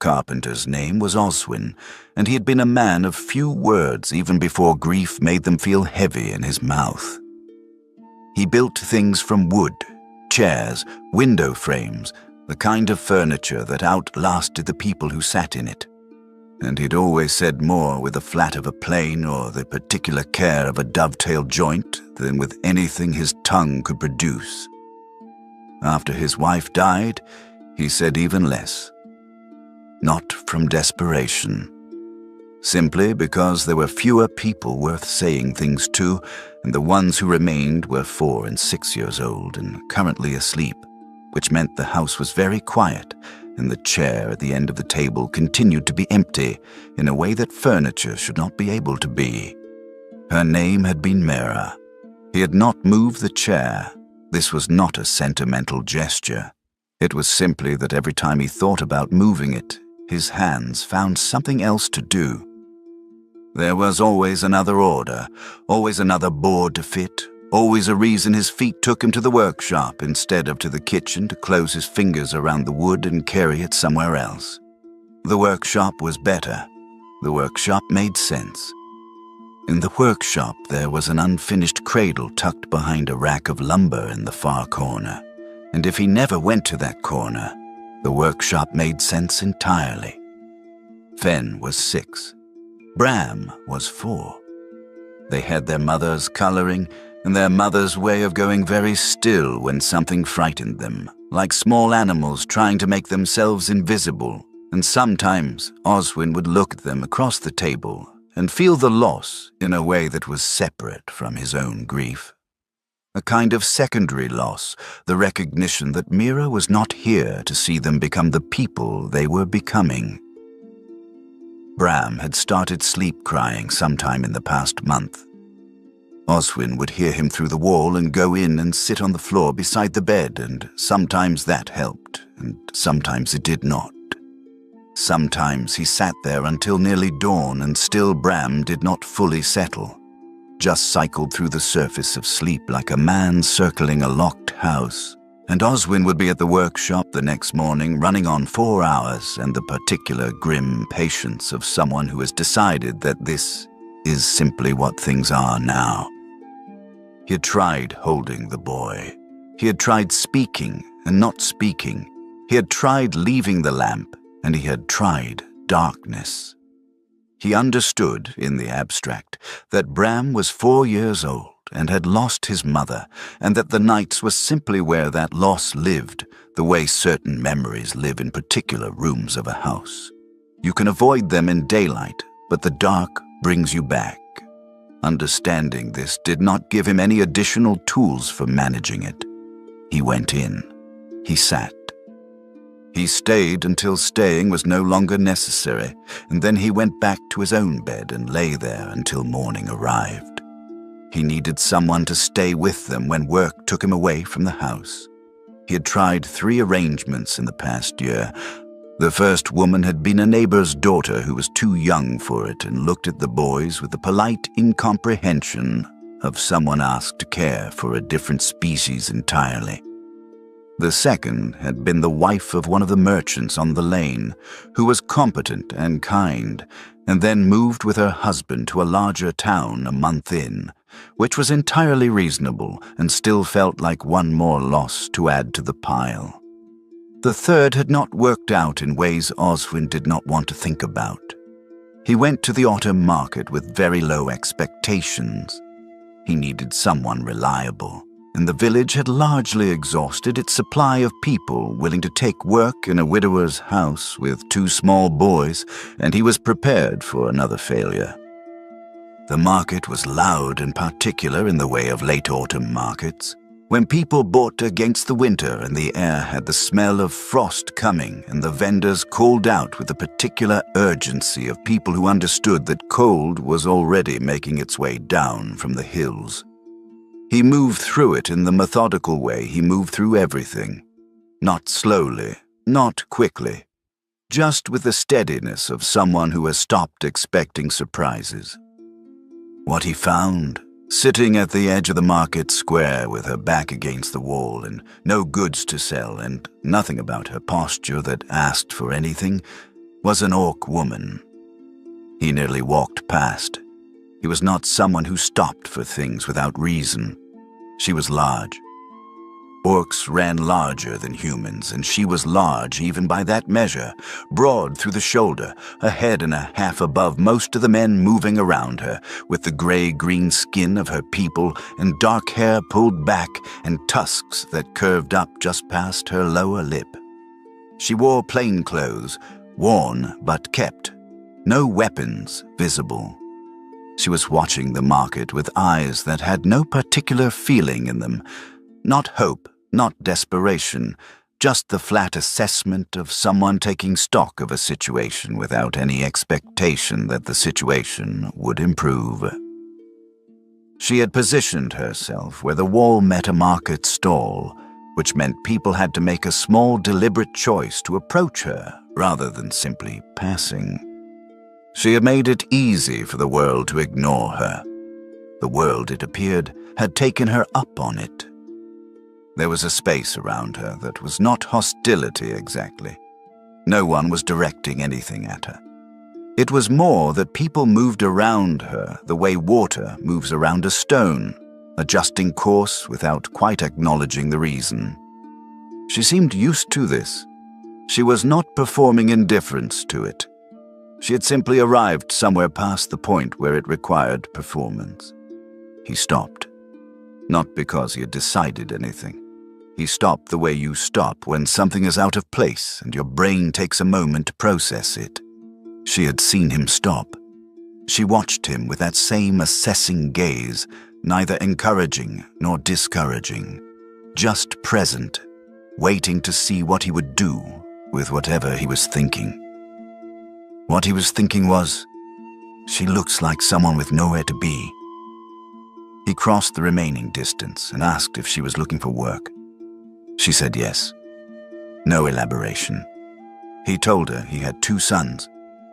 carpenter's name was Oswin, and he had been a man of few words even before grief made them feel heavy in his mouth. He built things from wood, chairs, window frames, the kind of furniture that outlasted the people who sat in it. And he'd always said more with the flat of a plane or the particular care of a dovetail joint than with anything his tongue could produce. After his wife died, he said even less. Not from desperation. Simply because there were fewer people worth saying things to, and the ones who remained were 4 and 6 years old and currently asleep, which meant the house was very quiet, and the chair at the end of the table continued to be empty in a way that furniture should not be able to be. Her name had been Mera. He had not moved the chair. This was not a sentimental gesture. It was simply that every time he thought about moving it, his hands found something else to do. There was always another order, always another board to fit, always a reason his feet took him to the workshop instead of to the kitchen to close his fingers around the wood and carry it somewhere else. The workshop was better. The workshop made sense. In the workshop there was an unfinished cradle tucked behind a rack of lumber in the far corner, and if he never went to that corner, the workshop made sense entirely. Fen was 6. Bram was 4. They had their mother's coloring and their mother's way of going very still when something frightened them, like small animals trying to make themselves invisible, and sometimes Oswin would look at them across the table and feel the loss in a way that was separate from his own grief. A kind of secondary loss, the recognition that Mera was not here to see them become the people they were becoming. Bram had started sleep crying sometime in the past month. Oswin would hear him through the wall and go in and sit on the floor beside the bed, and sometimes that helped, and sometimes it did not. Sometimes he sat there until nearly dawn, and still Bram did not fully settle, just cycled through the surface of sleep like a man circling a locked house, and Oswin would be at the workshop the next morning running on 4 hours and the particular grim patience of someone who has decided that this is simply what things are now. He had tried holding the boy. He had tried speaking and not speaking. He had tried leaving the lamp, and he had tried darkness. He understood, in the abstract, that Bram was 4 years old and had lost his mother, and that the nights were simply where that loss lived, the way certain memories live in particular rooms of a house. You can avoid them in daylight, but the dark brings you back. Understanding this did not give him any additional tools for managing it. He went in. He sat. He stayed until staying was no longer necessary, and then he went back to his own bed and lay there until morning arrived. He needed someone to stay with them when work took him away from the house. He had tried 3 arrangements in the past year. The first woman had been a neighbor's daughter who was too young for it and looked at the boys with the polite incomprehension of someone asked to care for a different species entirely. The second had been the wife of one of the merchants on the lane, who was competent and kind, and then moved with her husband to a larger town a month in, which was entirely reasonable and still felt like one more loss to add to the pile. The third had not worked out in ways Oswin did not want to think about. He went to the autumn market with very low expectations. He needed someone reliable, and the village had largely exhausted its supply of people willing to take work in a widower's house with 2 small boys, and he was prepared for another failure. The market was loud and particular in the way of late autumn markets, when people bought against the winter and the air had the smell of frost coming, and the vendors called out with a particular urgency of people who understood that cold was already making its way down from the hills. He moved through it in the methodical way he moved through everything. Not slowly, not quickly, just with the steadiness of someone who has stopped expecting surprises. What he found, sitting at the edge of the market square with her back against the wall and no goods to sell and nothing about her posture that asked for anything, was an Orc Woman. He nearly walked past. He was not someone who stopped for things without reason. She was large. Orcs ran larger than humans, and she was large even by that measure, broad through the shoulder, a head and a half above most of the men moving around her, with the gray-green skin of her people and dark hair pulled back and tusks that curved up just past her lower lip. She wore plain clothes, worn but kept, no weapons visible. She was watching the market with eyes that had no particular feeling in them, not hope, not desperation, just the flat assessment of someone taking stock of a situation without any expectation that the situation would improve. She had positioned herself where the wall met a market stall, which meant people had to make a small deliberate choice to approach her rather than simply passing. She had made it easy for the world to ignore her. The world, it appeared, had taken her up on it. There was a space around her that was not hostility exactly. No one was directing anything at her. It was more that people moved around her the way water moves around a stone, adjusting course without quite acknowledging the reason. She seemed used to this. She was not performing indifference to it. She had simply arrived somewhere past the point where it required performance. He stopped. Not because he had decided anything. He stopped the way you stop when something is out of place and your brain takes a moment to process it. She had seen him stop. She watched him with that same assessing gaze, neither encouraging nor discouraging, just present, waiting to see what he would do with whatever he was thinking. What he was thinking was, she looks like someone with nowhere to be. He crossed the remaining distance and asked if she was looking for work. She said yes. No elaboration. He told her he had 2 sons,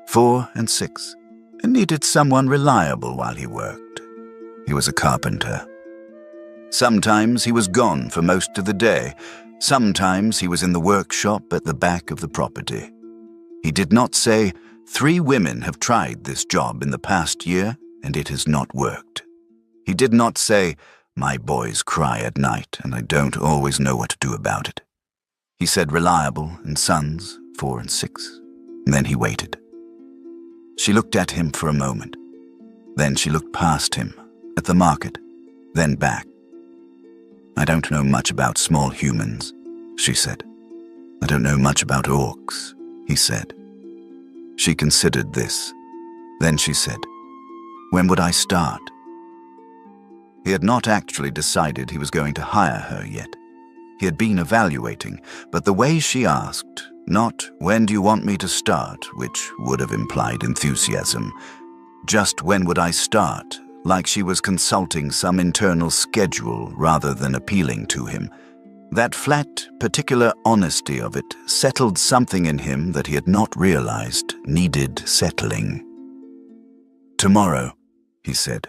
4 and 6, and needed someone reliable while he worked. He was a carpenter. Sometimes he was gone for most of the day. Sometimes he was in the workshop at the back of the property. He did not say, 3 women have tried this job in the past year, and it has not worked. He did not say, my boys cry at night, and I don't always know what to do about it. He said reliable and sons, 4 and 6, and then he waited. She looked at him for a moment. Then she looked past him, at the market, then back. I don't know much about small humans, she said. I don't know much about orcs, he said. She considered this. Then she said, when would I start? He had not actually decided he was going to hire her yet. He had been evaluating, but the way she asked, not when do you want me to start, which would have implied enthusiasm, just when would I start, like she was consulting some internal schedule rather than appealing to him. That flat, particular honesty of it settled something in him that he had not realized needed settling. Tomorrow, he said.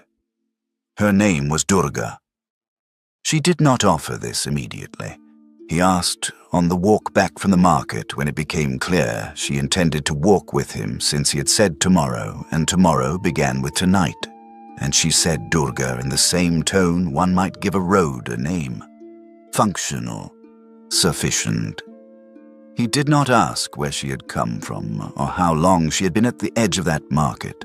Her name was Durga. She did not offer this immediately. He asked on the walk back from the market when it became clear she intended to walk with him since he had said tomorrow, and tomorrow began with tonight. And she said Durga in the same tone one might give a road a name. Functional. Sufficient. He did not ask where she had come from or how long she had been at the edge of that market.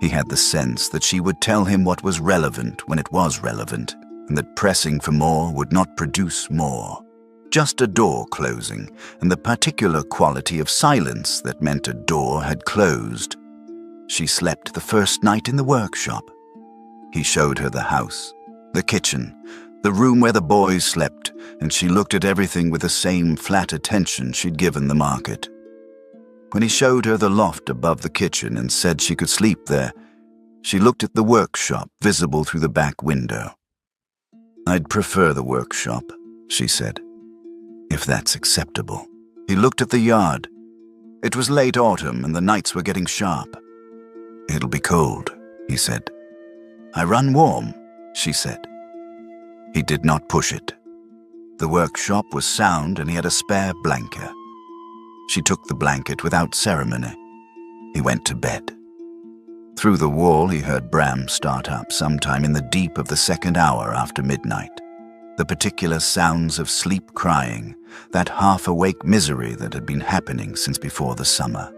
He had the sense that she would tell him what was relevant when it was relevant, and that pressing for more would not produce more. Just a door closing, and the particular quality of silence that meant a door had closed. She slept the first night in the workshop. He showed her the house, the kitchen, the room where the boys slept, and she looked at everything with the same flat attention she'd given the market. When he showed her the loft above the kitchen and said she could sleep there, she looked at the workshop visible through the back window. I'd prefer the workshop, she said, if that's acceptable. He looked at the yard. It was late autumn and the nights were getting sharp. It'll be cold, he said. I run warm, she said. He did not push it. The workshop was sound and he had a spare blanket. She took the blanket without ceremony. He went to bed. Through the wall he heard Bram start up sometime in the deep of the second hour after midnight. The particular sounds of sleep crying, that half-awake misery that had been happening since before the summer.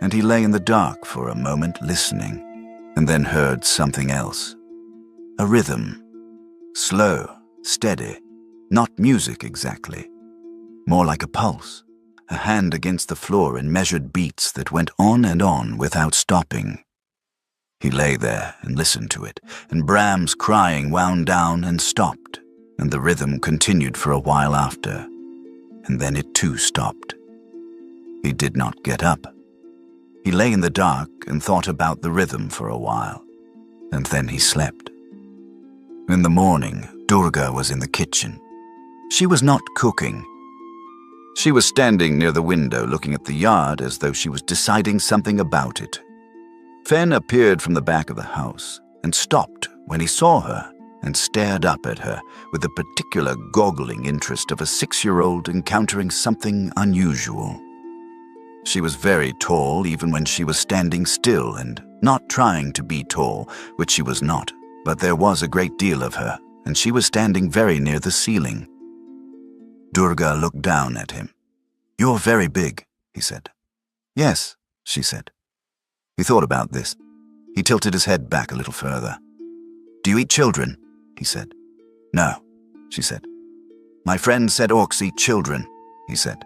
And he lay in the dark for a moment listening, and then heard something else. A rhythm. Slow, steady, not music exactly. More like a pulse, a hand against the floor in measured beats that went on and on without stopping. He lay there and listened to it, and Bram's crying wound down and stopped, and the rhythm continued for a while after, and then it too stopped. He did not get up. He lay in the dark and thought about the rhythm for a while, and then he slept. In the morning, Durga was in the kitchen. She was not cooking. She was standing near the window looking at the yard as though she was deciding something about it. Fen appeared from the back of the house and stopped when he saw her and stared up at her with the particular goggling interest of a 6-year-old encountering something unusual. She was very tall even when she was standing still and not trying to be tall, which she was not, but there was a great deal of her, and she was standing very near the ceiling. Durga looked down at him. "You're very big," he said. "Yes," she said. He thought about this. He tilted his head back a little further. "Do you eat children?" he said. "No," she said. "My friend said orcs eat children," he said.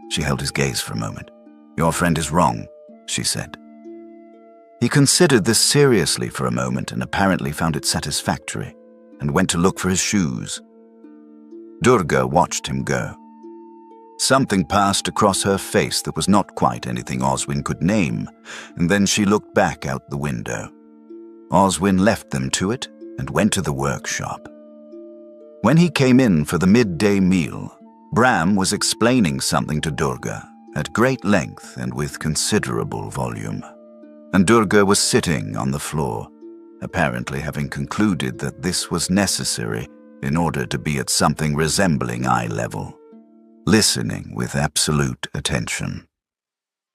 She held his gaze for a moment. "Your friend is wrong," she said. He considered this seriously for a moment and apparently found it satisfactory, and went to look for his shoes. Durga watched him go. Something passed across her face that was not quite anything Oswin could name, and then she looked back out the window. Oswin left them to it and went to the workshop. When he came in for the midday meal, Bram was explaining something to Durga at great length and with considerable volume, and Durga was sitting on the floor, apparently having concluded that this was necessary in order to be at something resembling eye level, listening with absolute attention.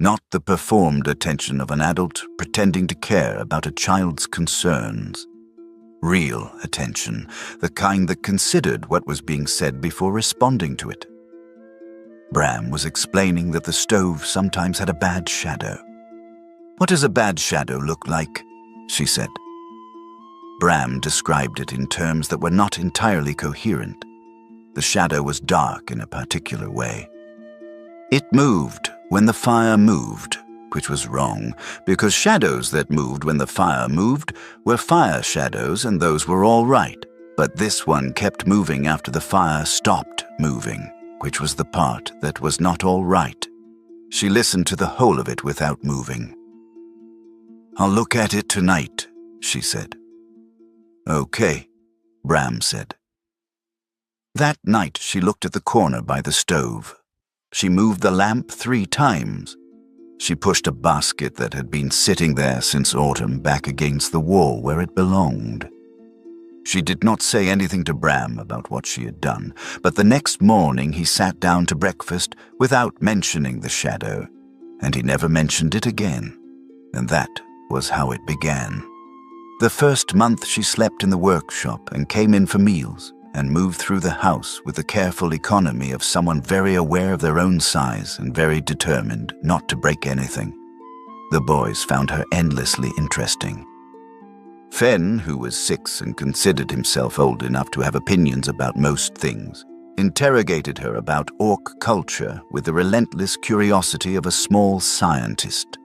Not the performed attention of an adult pretending to care about a child's concerns. Real attention, the kind that considered what was being said before responding to it. Bram was explaining that the stove sometimes had a bad shadow. "What does a bad shadow look like?" she said. Bram described it in terms that were not entirely coherent. The shadow was dark in a particular way. It moved when the fire moved, which was wrong, because shadows that moved when the fire moved were fire shadows and those were all right. But this one kept moving after the fire stopped moving, which was the part that was not all right. She listened to the whole of it without moving. "I'll look at it tonight," she said. "Okay," Bram said. That night she looked at the corner by the stove. She moved the lamp 3 times. She pushed a basket that had been sitting there since autumn back against the wall where it belonged. She did not say anything to Bram about what she had done, but the next morning he sat down to breakfast without mentioning the shadow, and he never mentioned it again. And that was how it began. The first month she slept in the workshop and came in for meals, and moved through the house with the careful economy of someone very aware of their own size and very determined not to break anything. The boys found her endlessly interesting. Fen, who was 6 and considered himself old enough to have opinions about most things, interrogated her about orc culture with the relentless curiosity of a small scientist.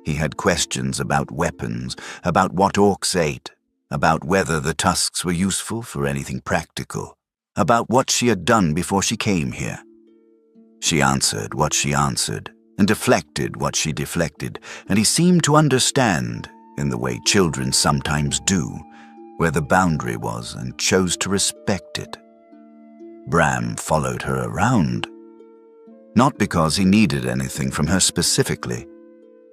He had questions about weapons, about what orcs ate, about whether the tusks were useful for anything practical, about what she had done before she came here. She answered what she answered, and deflected what she deflected, and he seemed to understand, in the way children sometimes do, where the boundary was and chose to respect it. Bram followed her around, not because he needed anything from her specifically,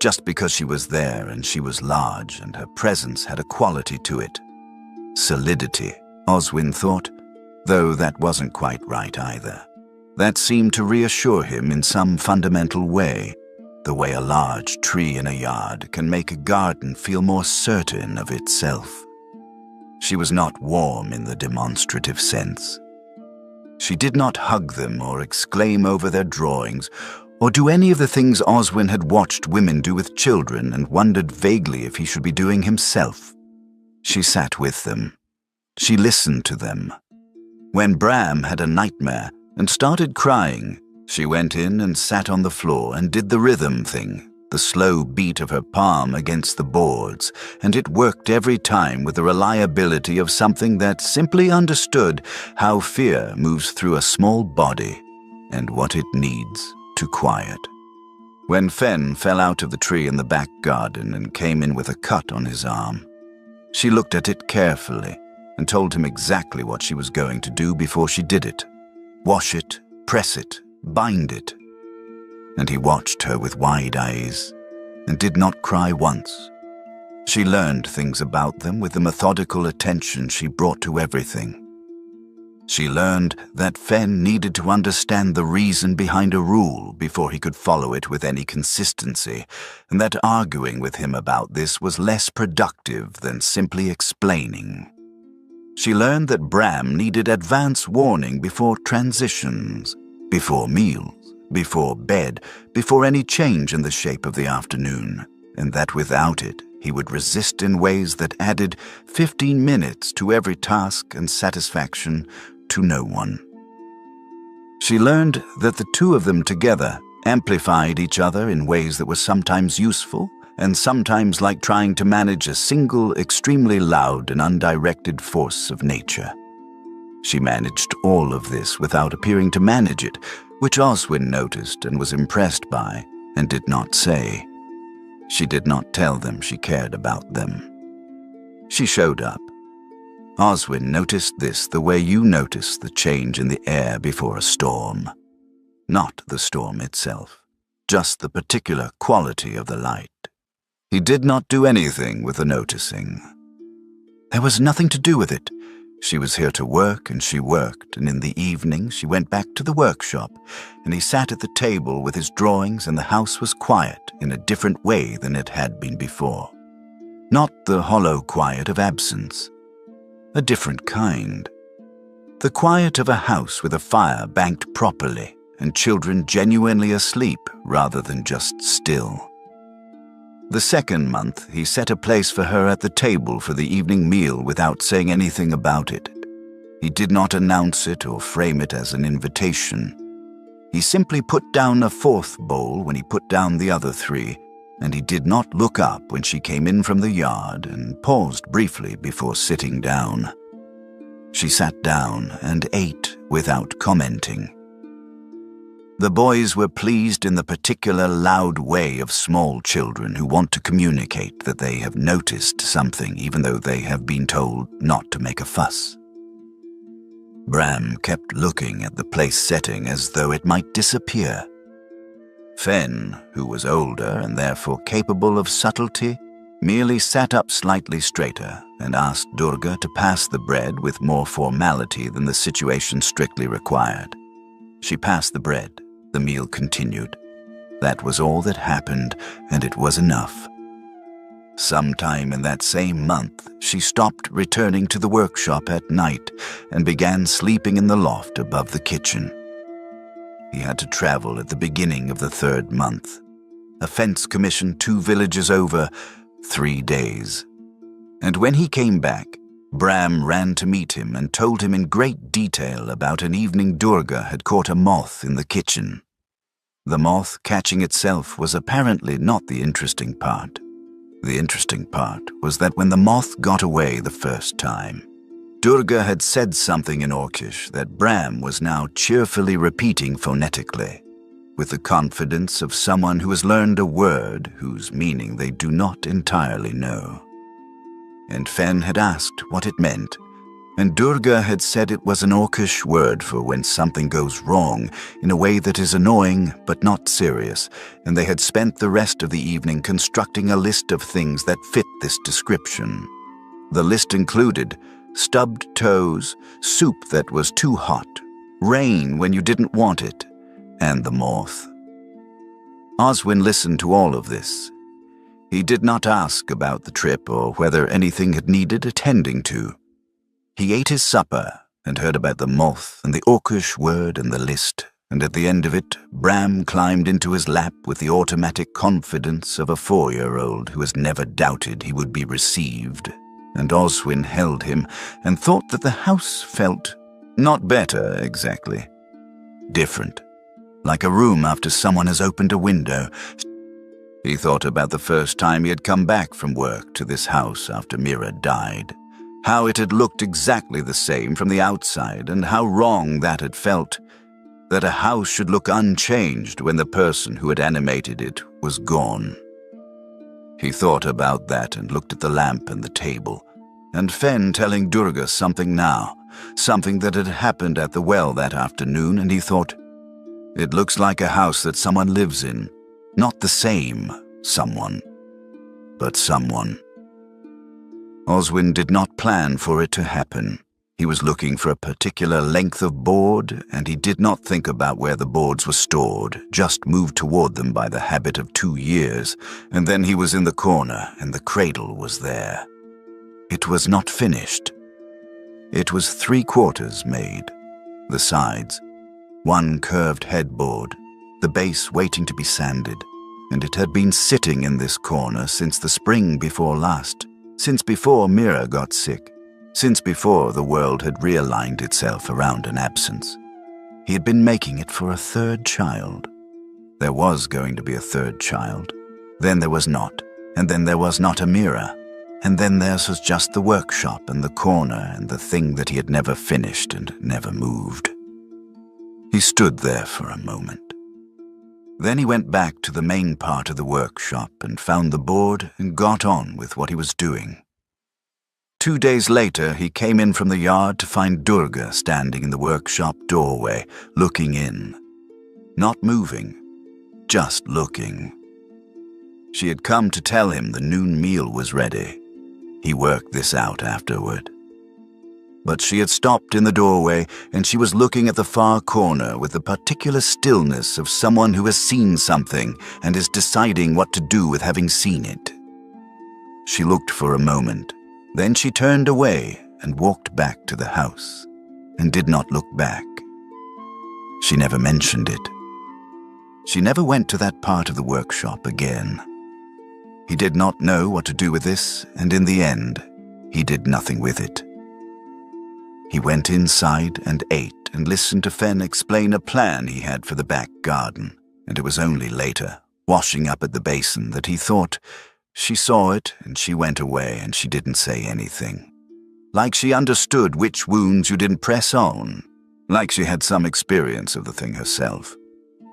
just because she was there and she was large and her presence had a quality to it. Solidity, Oswin thought, though that wasn't quite right either. That seemed to reassure him in some fundamental way, the way a large tree in a yard can make a garden feel more certain of itself. She was not warm in the demonstrative sense. She did not hug them or exclaim over their drawings, or do any of the things Oswin had watched women do with children and wondered vaguely if he should be doing himself. She sat with them. She listened to them. When Bram had a nightmare and started crying, she went in and sat on the floor and did the rhythm thing, the slow beat of her palm against the boards, and it worked every time with the reliability of something that simply understood how fear moves through a small body and what it needs to quiet. When Fen fell out of the tree in the back garden and came in with a cut on his arm, she looked at it carefully and told him exactly what she was going to do before she did it. Wash it, press it, bind it. And he watched her with wide eyes and did not cry once. She learned things about them with the methodical attention she brought to everything. She learned that Fen needed to understand the reason behind a rule before he could follow it with any consistency, and that arguing with him about this was less productive than simply explaining. She learned that Bram needed advance warning before transitions, before meals, before bed, before any change in the shape of the afternoon, and that without it, he would resist in ways that added 15 minutes to every task and satisfaction to no one. She learned that the two of them together amplified each other in ways that were sometimes useful and sometimes like trying to manage a single, extremely loud and undirected force of nature. She managed all of this without appearing to manage it, which Oswin noticed and was impressed by and did not say. She did not tell them she cared about them. She showed up. Oswin noticed this the way you notice the change in the air before a storm. Not the storm itself, just the particular quality of the light. He did not do anything with the noticing. There was nothing to do with it. She was here to work, and she worked, and in the evening she went back to the workshop, and he sat at the table with his drawings, and the house was quiet in a different way than it had been before. Not the hollow quiet of absence. A different kind. The quiet of a house with a fire banked properly and children genuinely asleep rather than just still. The second month, he set a place for her at the table for the evening meal without saying anything about it. He did not announce it or frame it as an invitation. He simply put down a fourth bowl when he put down the other three, and he did not look up when she came in from the yard and paused briefly before sitting down. She sat down and ate without commenting. The boys were pleased in the particular loud way of small children who want to communicate that they have noticed something even though they have been told not to make a fuss. Bram kept looking at the place setting as though it might disappear. Fen, who was older and therefore capable of subtlety, merely sat up slightly straighter and asked Durga to pass the bread with more formality than the situation strictly required. She passed the bread. The meal continued. That was all that happened, and it was enough. Sometime in that same month, she stopped returning to the workshop at night and began sleeping in the loft above the kitchen. He had to travel at the beginning of the third month. A fence commission 2 villages over, 3 days. And when he came back, Bram ran to meet him and told him in great detail about an evening Durga had caught a moth in the kitchen. The moth catching itself was apparently not the interesting part. The interesting part was that when the moth got away the first time, Durga had said something in Orcish that Bram was now cheerfully repeating phonetically, with the confidence of someone who has learned a word whose meaning they do not entirely know. And Fen had asked what it meant, and Durga had said it was an Orcish word for when something goes wrong in a way that is annoying but not serious, and they had spent the rest of the evening constructing a list of things that fit this description. The list included stubbed toes, soup that was too hot, rain when you didn't want it, and the moth. Oswin listened to all of this. He did not ask about the trip or whether anything had needed attending to. He ate his supper and heard about the moth and the orcish word and the list, and at the end of it, Bram climbed into his lap with the automatic confidence of a 4-year-old who has never doubted he would be received, and Oswin held him and thought that the house felt not better exactly. Different. Like a room after someone has opened a window. He thought about the first time he had come back from work to this house after Mira died. How it had looked exactly the same from the outside, and how wrong that had felt. That a house should look unchanged when the person who had animated it was gone. He thought about that and looked at the lamp and the table, and Fen telling Durga something now, something that had happened at the well that afternoon, and he thought, it looks like a house that someone lives in. Not the same someone, but someone. Oswin did not plan for it to happen. He was looking for a particular length of board, and he did not think about where the boards were stored, just moved toward them by the habit of 2 years, and then he was in the corner, and the cradle was there. It was not finished. It was 3/4 made. The sides, one curved headboard, the base waiting to be sanded, and it had been sitting in this corner since the spring before last, since before Mira got sick, since before the world had realigned itself around an absence. He had been making it for a 3rd child. There was going to be a 3rd child. Then there was not, and then there was not a Mira, and then there was just the workshop and the corner and the thing that he had never finished and never moved. He stood there for a moment. Then he went back to the main part of the workshop and found the board and got on with what he was doing. 2 days later, he came in from the yard to find Durga standing in the workshop doorway, looking in. Not moving, just looking. She had come to tell him the noon meal was ready. He worked this out afterward. But she had stopped in the doorway, and she was looking at the far corner with the particular stillness of someone who has seen something and is deciding what to do with having seen it. She looked for a moment, then she turned away and walked back to the house, and did not look back. She never mentioned it. She never went to that part of the workshop again. He did not know what to do with this, and in the end, he did nothing with it. He went inside and ate and listened to Fen explain a plan he had for the back garden, and it was only later, washing up at the basin, that he thought, she saw it and she went away and she didn't say anything. Like she understood which wounds you didn't press on, like she had some experience of the thing herself.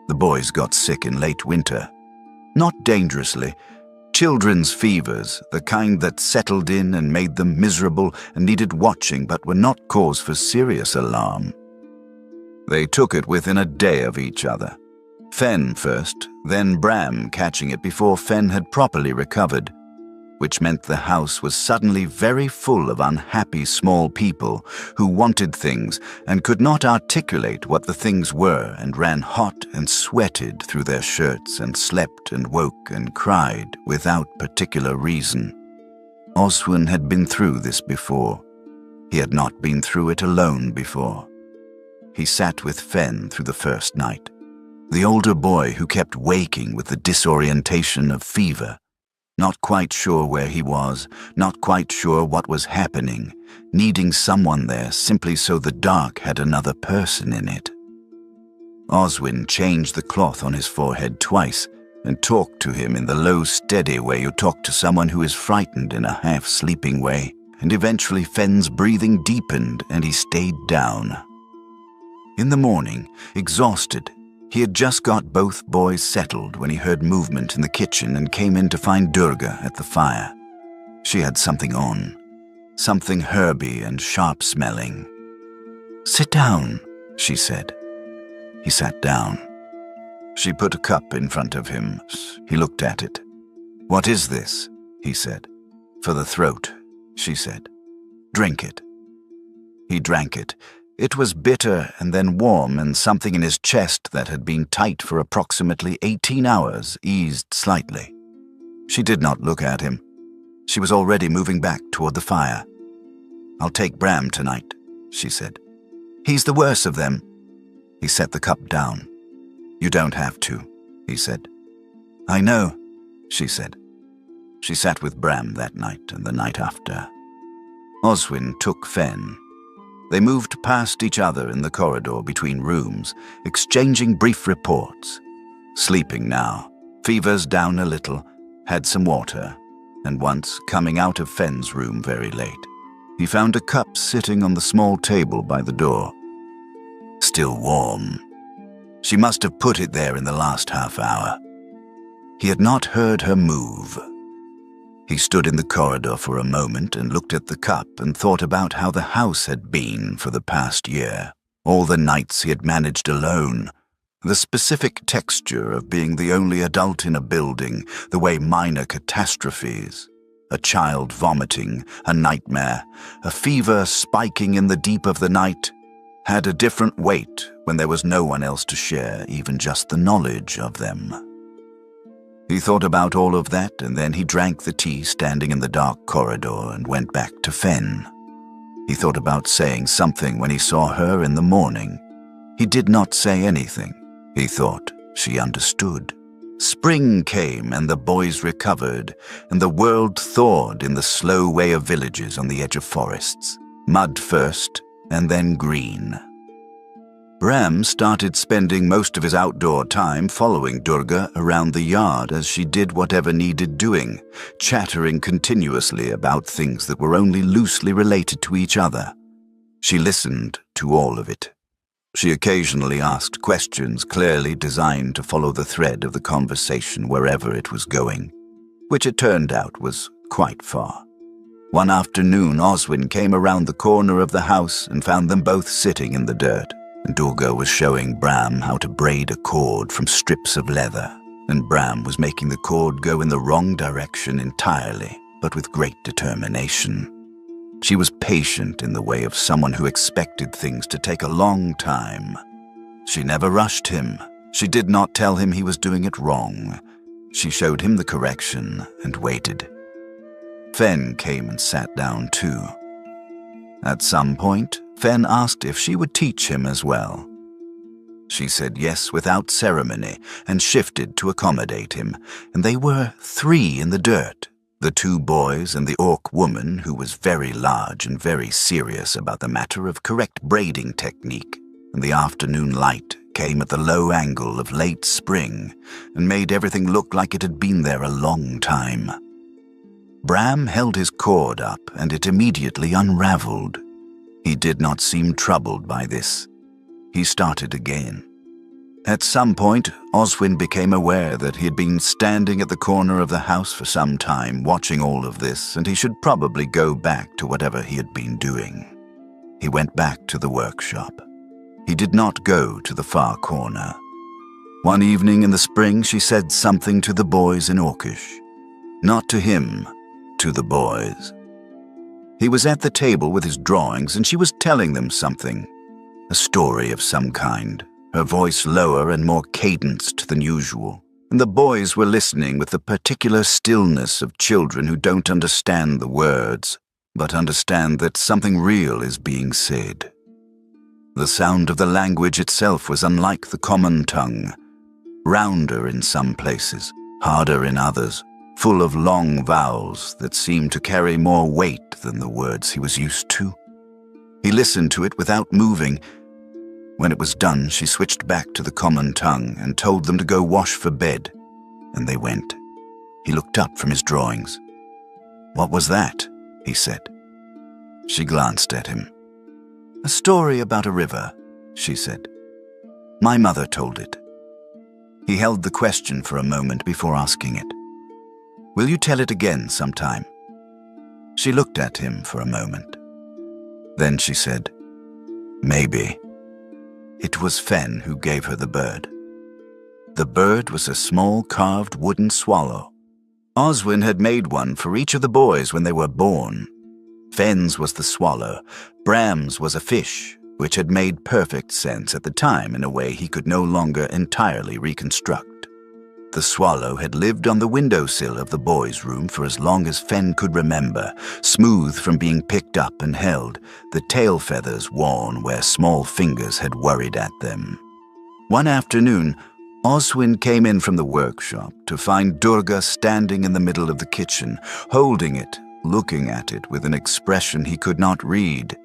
The boys got sick in late winter. Not dangerously. Children's fevers, the kind that settled in and made them miserable and needed watching but were not cause for serious alarm. They took it within a day of each other. Fen first, then Bram catching it before Fen had properly recovered, which meant the house was suddenly very full of unhappy small people who wanted things and could not articulate what the things were and ran hot and sweated through their shirts and slept and woke and cried without particular reason. Oswin had been through this before. He had not been through it alone before. He sat with Fen through the first night, the older boy who kept waking with the disorientation of fever, not quite sure where he was, not quite sure what was happening, needing someone there simply so the dark had another person in it. Oswin changed the cloth on his forehead twice and talked to him in the low, steady way you talk to someone who is frightened in a half-sleeping way, and eventually Fen's breathing deepened and he stayed down. In the morning, exhausted, he had just got both boys settled when he heard movement in the kitchen and came in to find Durga at the fire. She had something on, something herby and sharp-smelling. "Sit down," she said. He sat down. She put a cup in front of him. He looked at it. "What is this?" he said. "For the throat," she said. "Drink it." He drank it, It was bitter and then warm, and something in his chest that had been tight for approximately 18 hours eased slightly. She did not look at him. She was already moving back toward the fire. "I'll take Bram tonight," she said. "He's the worst of them." He set the cup down. "You don't have to," he said. "I know," she said. She sat with Bram that night and the night after. Oswin took Fen. They moved past each other in the corridor between rooms, exchanging brief reports. Sleeping now, fevers down a little, had some water, and once, coming out of Fen's room very late, he found a cup sitting on the small table by the door. Still warm. She must have put it there in the last half hour. He had not heard her move. He stood in the corridor for a moment and looked at the cup and thought about how the house had been for the past year, all the nights he had managed alone, the specific texture of being the only adult in a building, the way minor catastrophes, a child vomiting, a nightmare, a fever spiking in the deep of the night, had a different weight when there was no one else to share even just the knowledge of them. He thought about all of that, and then he drank the tea standing in the dark corridor and went back to Fen. He thought about saying something when he saw her in the morning. He did not say anything. He thought she understood. Spring came and the boys recovered, and the world thawed in the slow way of villages on the edge of forests. Mud first, and then green. Bram started spending most of his outdoor time following Durga around the yard as she did whatever needed doing, chattering continuously about things that were only loosely related to each other. She listened to all of it. She occasionally asked questions clearly designed to follow the thread of the conversation wherever it was going, which it turned out was quite far. One afternoon, Oswin came around the corner of the house and found them both sitting in the dirt. And Durga was showing Bram how to braid a cord from strips of leather, and Bram was making the cord go in the wrong direction entirely, but with great determination. She was patient in the way of someone who expected things to take a long time. She never rushed him. She did not tell him he was doing it wrong. She showed him the correction and waited. Fen came and sat down too. At some point, Fen asked if she would teach him as well. She said yes without ceremony and shifted to accommodate him, and they were 3 in the dirt, the 2 boys and the Orc Woman, who was very large and very serious about the matter of correct braiding technique, and the afternoon light came at the low angle of late spring and made everything look like it had been there a long time. Bram held his cord up and it immediately unraveled. He did not seem troubled by this. He started again. At some point, Oswin became aware that he had been standing at the corner of the house for some time watching all of this, and he should probably go back to whatever he had been doing. He went back to the workshop. He did not go to the far corner. One evening in the spring, she said something to the boys in Orcish. Not to him, to the boys. He was at the table with his drawings, and she was telling them something. A story of some kind, her voice lower and more cadenced than usual, and the boys were listening with the particular stillness of children who don't understand the words, but understand that something real is being said. The sound of the language itself was unlike the common tongue, rounder in some places, harder in others, full of long vowels that seemed to carry more weight than the words he was used to. He listened to it without moving. When it was done, she switched back to the common tongue and told them to go wash for bed, and they went. He looked up from his drawings. "What was that?" he said. She glanced at him. "A story about a river," she said. "My mother told it." He held the question for a moment before asking it. "Will you tell it again sometime?" She looked at him for a moment. Then she said, "Maybe." It was Fen who gave her the bird. The bird was a small carved wooden swallow. Oswin had made one for each of the boys when they were born. Fen's was the swallow, Bram's was a fish, which had made perfect sense at the time in a way he could no longer entirely reconstruct. The swallow had lived on the windowsill of the boys' room for as long as Fen could remember, smooth from being picked up and held, the tail feathers worn where small fingers had worried at them. One afternoon, Oswin came in from the workshop to find Durga standing in the middle of the kitchen, holding it, looking at it with an expression he could not read.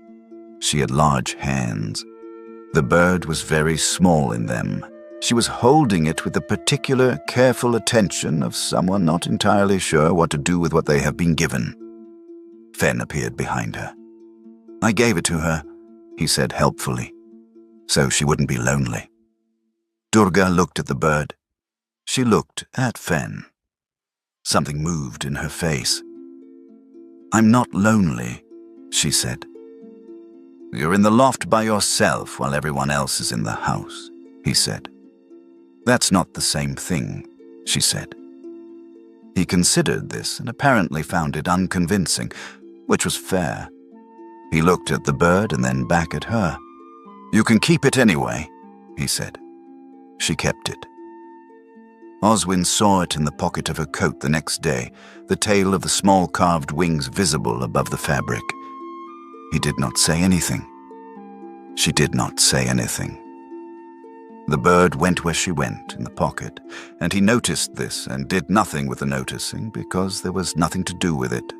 She had large hands. The bird was very small in them. She was holding it with the particular, careful attention of someone not entirely sure what to do with what they have been given. Fen appeared behind her. "I gave it to her," he said helpfully, "so she wouldn't be lonely." Durga looked at the bird. She looked at Fen. Something moved in her face. "I'm not lonely," she said. "You're in the loft by yourself while everyone else is in the house," he said. "That's not the same thing," she said. He considered this and apparently found it unconvincing, which was fair. He looked at the bird and then back at her. "You can keep it anyway," he said. She kept it. Oswin saw it in the pocket of her coat the next day, the tail of the small carved wings visible above the fabric. He did not say anything. She did not say anything. The bird went where she went, in the pocket, and he noticed this and did nothing with the noticing because there was nothing to do with it.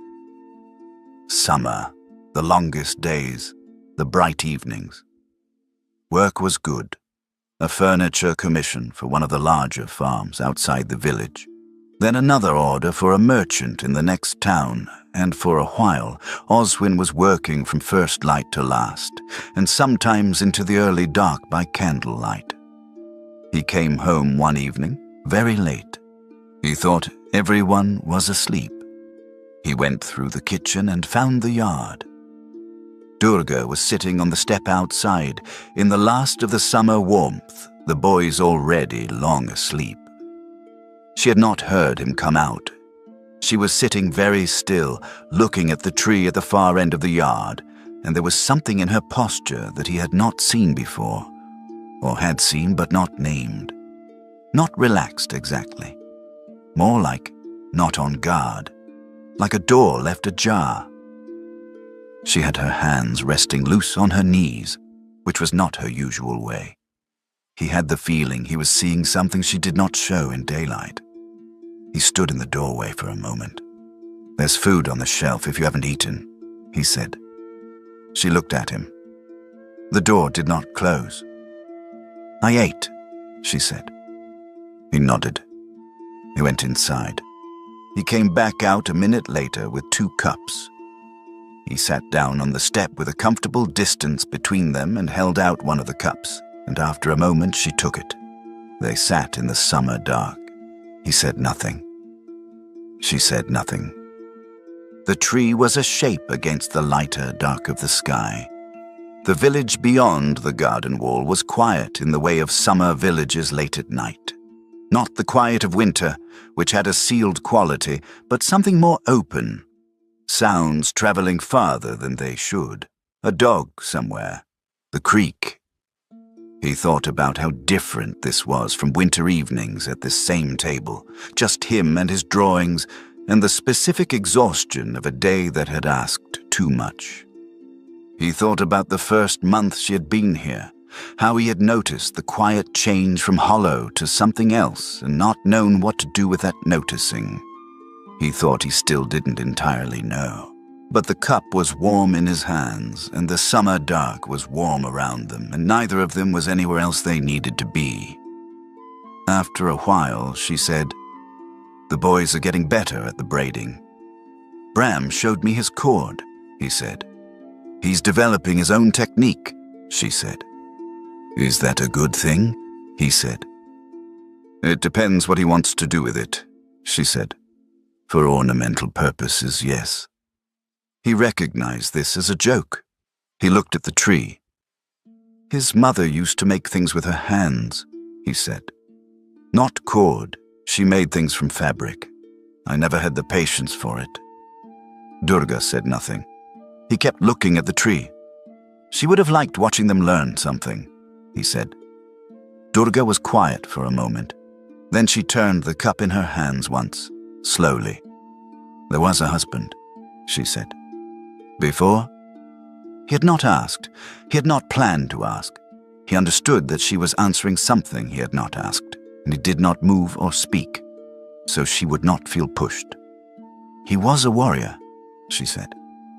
Summer, the longest days, the bright evenings. Work was good. A furniture commission for one of the larger farms outside the village. Then another order for a merchant in the next town, and for a while Oswin was working from first light to last, and sometimes into the early dark by candlelight. He came home one evening, very late. He thought everyone was asleep. He went through the kitchen and found the yard. Durga was sitting on the step outside, in the last of the summer warmth, the boys already long asleep. She had not heard him come out. She was sitting very still, looking at the tree at the far end of the yard, and there was something in her posture that he had not seen before, or had seen but not named. Not relaxed exactly. More like not on guard, like a door left ajar. She had her hands resting loose on her knees, which was not her usual way. He had the feeling he was seeing something she did not show in daylight. He stood in the doorway for a moment. "There's food on the shelf if you haven't eaten," he said. She looked at him. The door did not close. "I ate," she said. He nodded. He went inside. He came back out a minute later with 2 cups. He sat down on the step with a comfortable distance between them and held out one of the cups, and after a moment she took it. They sat in the summer dark. He said nothing. She said nothing. The tree was a shape against the lighter dark of the sky. The village beyond the garden wall was quiet in the way of summer villages late at night. Not the quiet of winter, which had a sealed quality, but something more open. Sounds traveling farther than they should. A dog somewhere. The creek. He thought about how different this was from winter evenings at this same table, just him and his drawings, and the specific exhaustion of a day that had asked too much. He thought about the first month she had been here, how he had noticed the quiet change from hollow to something else and not known what to do with that noticing. He thought he still didn't entirely know. But the cup was warm in his hands, and the summer dark was warm around them, and neither of them was anywhere else they needed to be. After a while, she said, "The boys are getting better at the braiding. Bram showed me his cord," he said. "He's developing his own technique," she said. "Is that a good thing?" he said. "It depends what he wants to do with it," she said. "For ornamental purposes, yes." He recognized this as a joke. He looked at the tree. "His mother used to make things with her hands," he said. "Not cord. She made things from fabric. I never had the patience for it." Durga said nothing. He kept looking at the tree. She would have liked watching them learn something, he said. Durga was quiet for a moment. Then she turned the cup in her hands once, slowly. There was a husband, she said. Before? He had not asked. He had not planned to ask. He understood that she was answering something he had not asked, and he did not move or speak, so she would not feel pushed. He was a warrior, she said.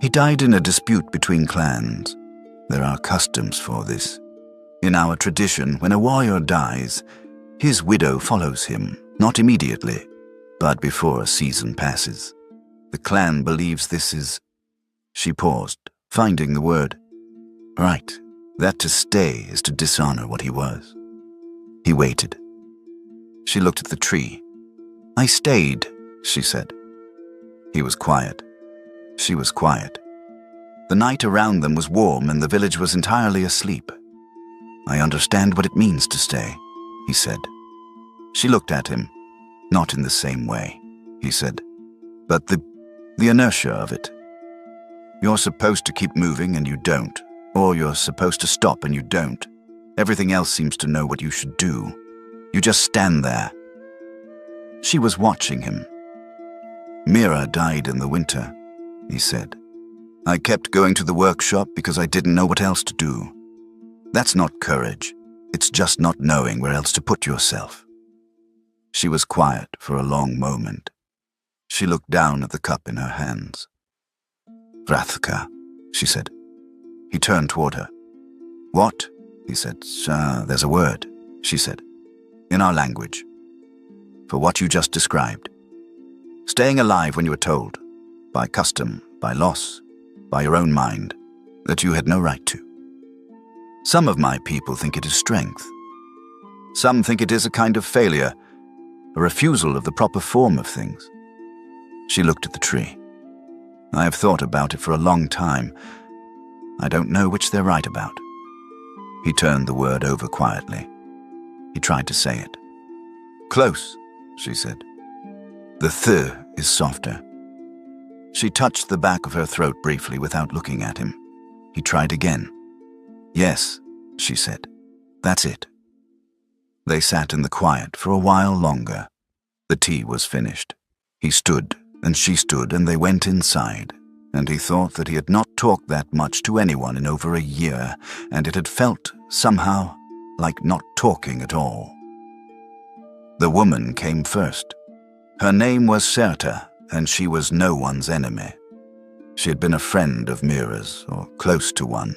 He died in a dispute between clans. There are customs for this. In our tradition, when a warrior dies, his widow follows him, not immediately, but before a season passes. The clan believes this is... She paused, finding the word. Right, that to stay is to dishonor what he was. He waited. She looked at the tree. I stayed, she said. He was quiet. She was quiet. The night around them was warm and the village was entirely asleep. I understand what it means to stay, he said. She looked at him. Not in the same way, he said, but the inertia of it. You're supposed to keep moving and you don't, or you're supposed to stop and you don't. Everything else seems to know what you should do. You just stand there. She was watching him. Mira died in the winter, he said. I kept going to the workshop because I didn't know what else to do. That's not courage. It's just not knowing where else to put yourself. She was quiet for a long moment. She looked down at the cup in her hands. Vrathka, she said. He turned toward her. What? He said. There's a word, she said. In our language. For what you just described. Staying alive when you were told, by custom, by loss, by your own mind, that you had no right to. Some of my people think it is strength. Some think it is a kind of failure, a refusal of the proper form of things. She looked at the tree. I have thought about it for a long time. I don't know which they're right about. He turned the word over quietly. He tried to say it. Close, she said. The th is softer. She touched the back of her throat briefly without looking at him. He tried again. Yes, she said. That's it. They sat in the quiet for a while longer. The tea was finished. He stood, and she stood, and they went inside, and he thought that he had not talked that much to anyone in over a year, and it had felt, somehow, like not talking at all. The woman came first. Her name was Serta, and she was no one's enemy. She had been a friend of Mira's, or close to one,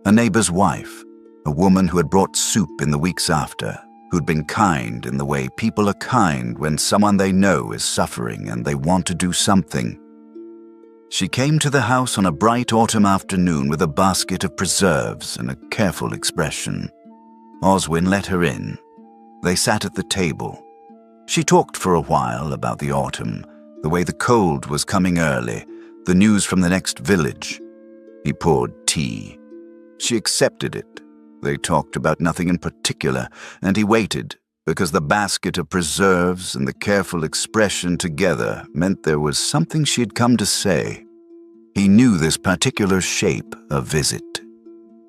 a neighbor's wife, a woman who had brought soup in the weeks after, who'd been kind in the way people are kind when someone they know is suffering and they want to do something. She came to the house on a bright autumn afternoon with a basket of preserves and a careful expression. Oswin let her in. They sat at the table. She talked for a while about the autumn, the way the cold was coming early, the news from the next village. He poured tea. She accepted it. They talked about nothing in particular, and he waited, because the basket of preserves and the careful expression together meant there was something she had come to say. He knew this particular shape of visit.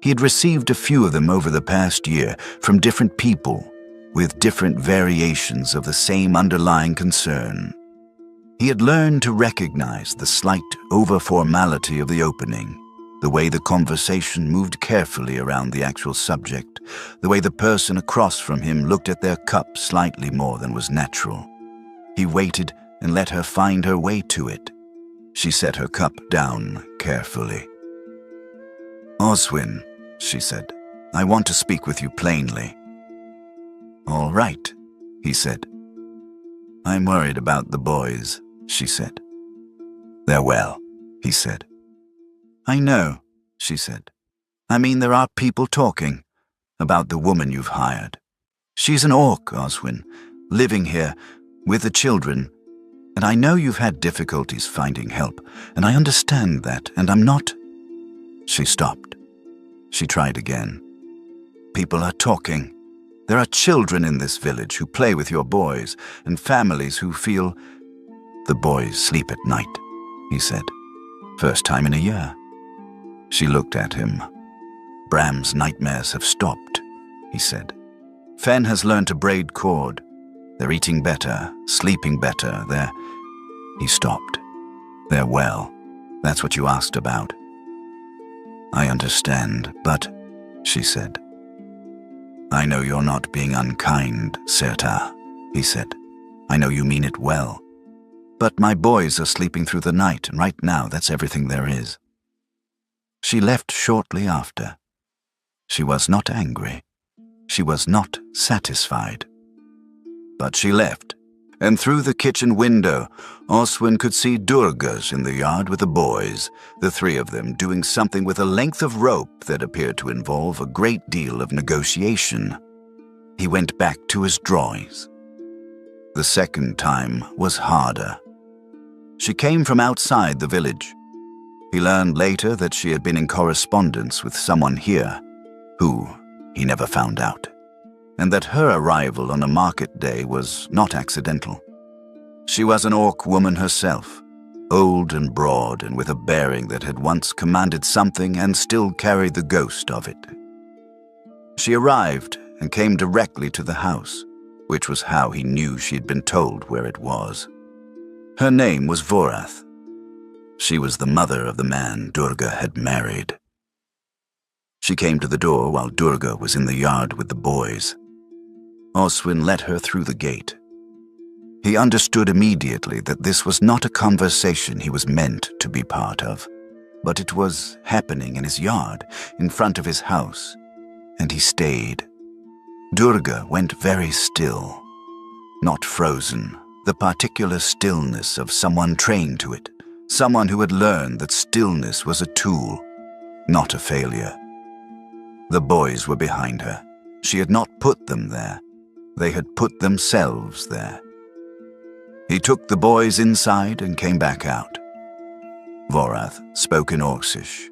He had received a few of them over the past year from different people, with different variations of the same underlying concern. He had learned to recognize the slight over-formality of the opening, the way the conversation moved carefully around the actual subject, the way the person across from him looked at their cup slightly more than was natural. He waited and let her find her way to it. She set her cup down carefully. Oswin, she said, I want to speak with you plainly. All right, he said. I'm worried about the boys, she said. They're well, he said. I know, she said. I mean, there are people talking about the woman you've hired. She's an orc, Oswin, living here with the children, and I know you've had difficulties finding help, and I understand that, and I'm not... She stopped. She tried again. People are talking. There are children in this village who play with your boys, and families who feel... The boys sleep at night, he said. First time in a year. She looked at him. Bram's nightmares have stopped," he said. "Fen has learned to braid cord. They're eating better, sleeping better, He stopped. "They're well. That's what you asked about." "I understand, but," she said. "I know you're not being unkind, Serta," he said. "I know you mean it well. But my boys are sleeping through the night, and right now that's everything there is." She left shortly after. She was not angry. She was not satisfied. But she left, and through the kitchen window, Oswin could see Durgas in the yard with the boys, the three of them doing something with a length of rope that appeared to involve a great deal of negotiation. He went back to his drawings. The second time was harder. She came from outside the village. He learned later that she had been in correspondence with someone here, who he never found out, and that her arrival on a market day was not accidental. She was an Orc woman herself, old and broad and with a bearing that had once commanded something and still carried the ghost of it. She arrived and came directly to the house, which was how he knew she had been told where it was. Her name was Vorath. She was the mother of the man Durga had married. She came to the door while Durga was in the yard with the boys. Oswin let her through the gate. He understood immediately that this was not a conversation he was meant to be part of, but it was happening in his yard, in front of his house, and he stayed. Durga went very still, not frozen, the particular stillness of someone trained to it, someone who had learned that stillness was a tool, not a failure. The boys were behind her. She had not put them there. They had put themselves there. He took the boys inside and came back out. Vorath spoke in Orcish.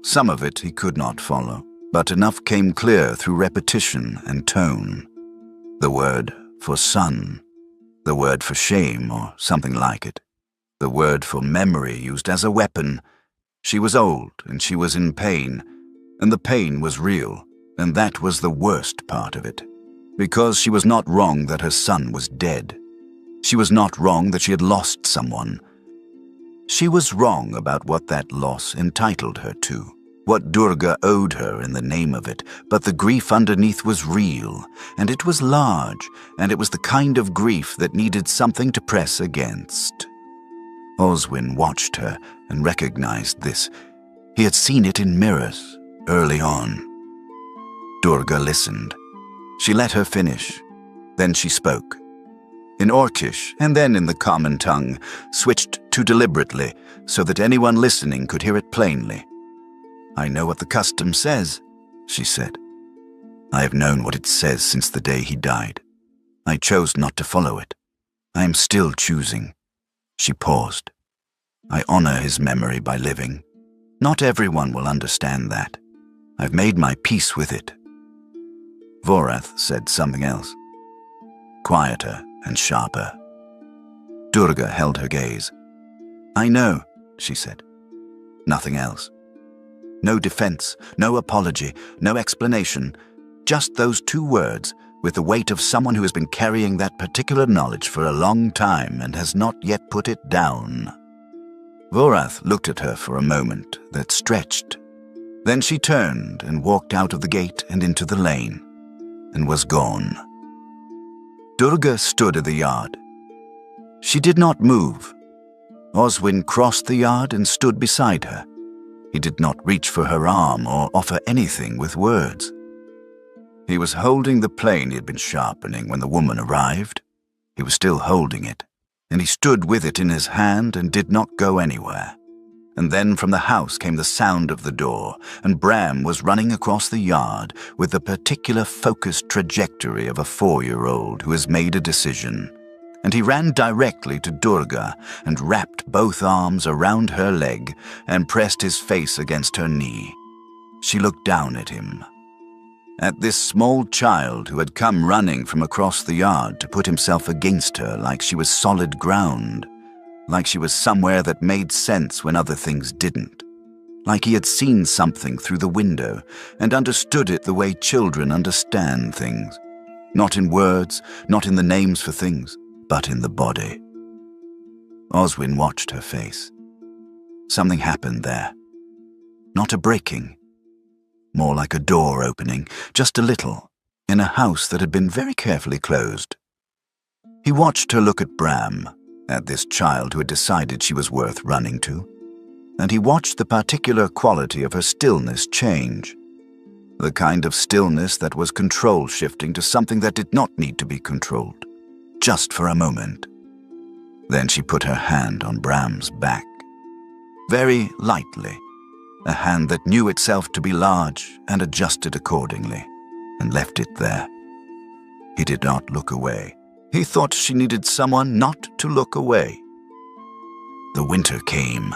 Some of it he could not follow, but enough came clear through repetition and tone. The word for son, the word for shame or something like it, the word for memory used as a weapon. She was old and she was in pain, and the pain was real, and that was the worst part of it, because she was not wrong that her son was dead. She was not wrong that she had lost someone. She was wrong about what that loss entitled her to, what Durga owed her in the name of it, but the grief underneath was real, and it was large, and it was the kind of grief that needed something to press against. Oswin watched her and recognized this. He had seen it in mirrors early on. Durga listened. She let her finish. Then she spoke. In Orcish, and then in the common tongue, switched too deliberately so that anyone listening could hear it plainly. "I know what the custom says," she said. "I have known what it says since the day he died. I chose not to follow it. I am still choosing." She paused. "I honor his memory by living. Not everyone will understand that. I've made my peace with it." Vorath said something else, quieter and sharper. Durga held her gaze. "I know," she said. Nothing else. No defense, no apology, no explanation, just those two words with the weight of someone who has been carrying that particular knowledge for a long time and has not yet put it down. Vorath looked at her for a moment that stretched. Then she turned and walked out of the gate and into the lane, and was gone. Durga stood in the yard. She did not move. Oswin crossed the yard and stood beside her. He did not reach for her arm or offer anything with words. He was holding the plane he had been sharpening when the woman arrived. He was still holding it, and he stood with it in his hand and did not go anywhere. And then from the house came the sound of the door, and Bram was running across the yard with the particular focused trajectory of a 4-year-old who has made a decision. And he ran directly to Durga and wrapped both arms around her leg and pressed his face against her knee. She looked down at him. At this small child who had come running from across the yard to put himself against her like she was solid ground, like she was somewhere that made sense when other things didn't. like he had seen something through the window and understood it the way children understand things. Not in words, not in the names for things, but in the body. Oswin watched her face. Something happened there. Not a breaking. More like a door opening, just a little, in a house that had been very carefully closed. He watched her look at Bram, at this child who had decided she was worth running to, and he watched the particular quality of her stillness change. The kind of stillness that was control shifting to something that did not need to be controlled, just for a moment. Then she put her hand on Bram's back, very lightly, a hand that knew itself to be large and adjusted accordingly, and left it there. He did not look away. He thought she needed someone not to look away. The winter came.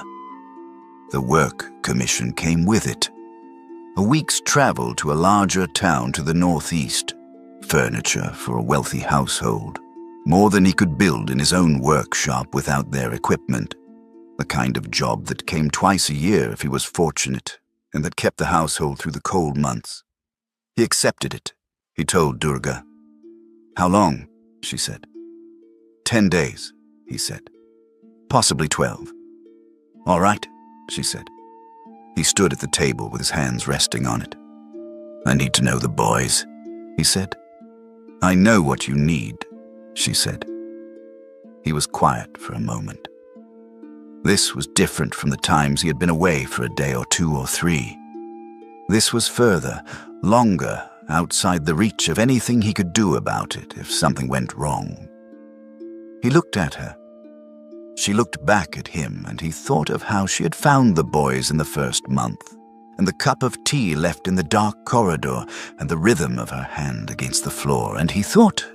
The work commission came with it. A week's travel to a larger town to the northeast. Furniture for a wealthy household. More than he could build in his own workshop without their equipment. The kind of job that came twice a year if he was fortunate, and that kept the household through the cold months. He accepted it. He told Durga. "How long?" she said. 10 days, he said. Possibly 12. "All right," she said. He stood at the table with his hands resting on it. "I need to know the boys," he said. "I know what you need," she said. He was quiet for a moment. This was different from the times he had been away for a day or 2 or 3. This was further, longer, outside the reach of anything he could do about it if something went wrong. He looked at her. She looked back at him, and he thought of how she had found the boys in the first month, and the cup of tea left in the dark corridor, and the rhythm of her hand against the floor, and he thought,